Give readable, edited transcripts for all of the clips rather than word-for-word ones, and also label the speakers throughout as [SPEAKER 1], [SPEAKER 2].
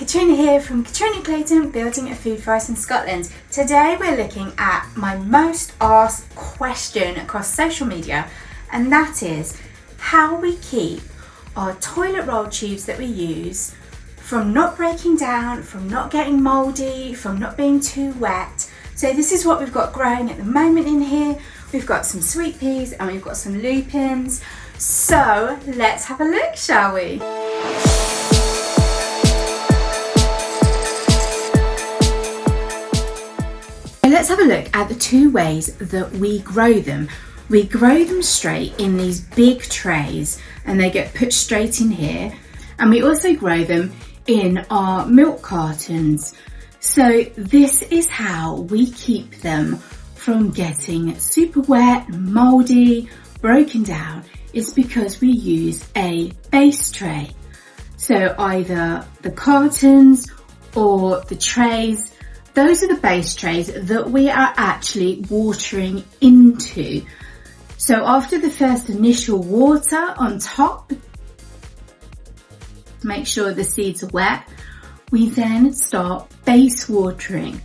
[SPEAKER 1] Katrina here from Katrina Clayton, building a food for us in Scotland. Today we're looking at my most asked question across social media, and that is how we keep our toilet roll tubes that we use from not breaking down, from not getting mouldy, from not being too wet. So this is what we've got growing at the moment in here. We've got some sweet peas and we've got some lupins. So let's have a look, shall we? Let's have a look at the two ways that we grow them. We grow them straight in these big trays and they get put straight in here. And we also grow them in our milk cartons. So this is how we keep them from getting super wet, mouldy, broken down. It's because we use a base tray. So either the cartons or the trays, those are the base trays that we are actually watering into. So after the first initial water on top, make sure the seeds are wet, we then start base watering.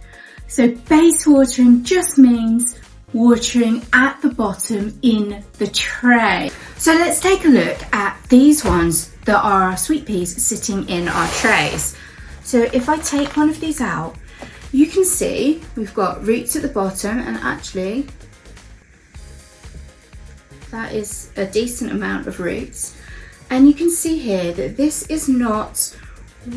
[SPEAKER 1] So base watering just means watering at the bottom in the tray. So let's take a look at these ones that are our sweet peas sitting in our trays. So if I take one of these out, you can see we've got roots at the bottom, and actually that is a decent amount of roots. And you can see here that this is not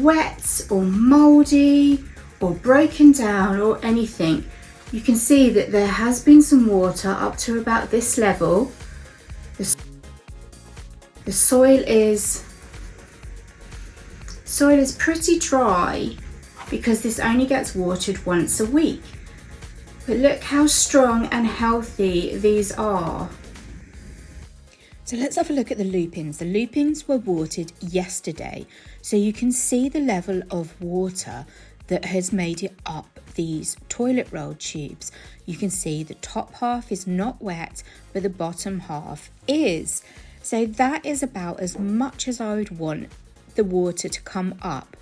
[SPEAKER 1] wet or mouldy or broken down or anything. You can see that there has been some water up to about this level. The soil is pretty dry because this only gets watered once a week. But look how strong and healthy these are. So let's have a look at the lupins. The lupins were watered yesterday, so you can see the level of water that has made it up these toilet roll tubes. You can see the top half is not wet, but the bottom half is. So that is about as much as I would want the water to come up.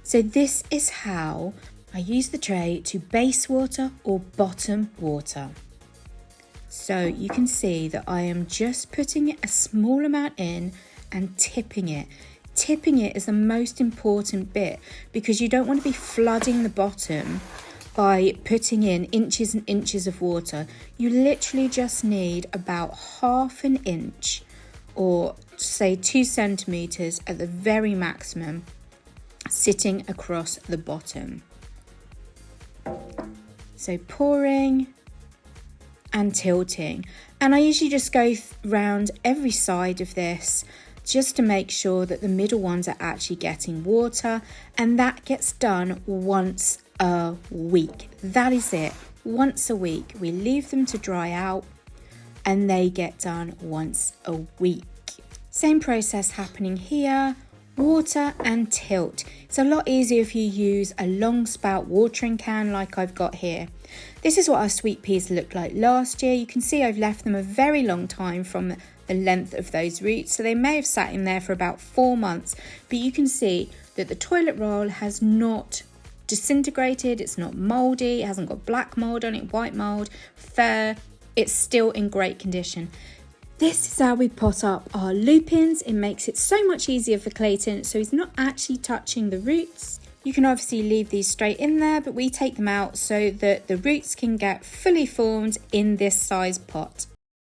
[SPEAKER 1] So this is how I use the tray to base water or bottom water. So you can see that I am just putting a small amount in and tipping it. Tipping it is the most important bit because you don't want to be flooding the bottom by putting in inches and inches of water. You literally just need about half an inch, or say 2 centimeters at the very maximum, sitting across the bottom. So pouring and tilting, and I usually just go round every side of this just to make sure that the middle ones are actually getting water, and that gets done once a week. That is it, once a week. We leave them to dry out and they get done once a week. Same process happening here. Water and tilt. It's a lot easier if you use a long spout watering can like I've got here. This is what our sweet peas looked like last year. You can see I've left them a very long time from the length of those roots, so they may have sat in there for about 4 months, but you can see that the toilet roll has not disintegrated, it's not mouldy, it hasn't got black mould on it, white mould, fur, it's still in great condition. This is how we pot up our lupins. It makes it so much easier for Clayton, so he's not actually touching the roots. You can obviously leave these straight in there, but we take them out so that the roots can get fully formed in this size pot.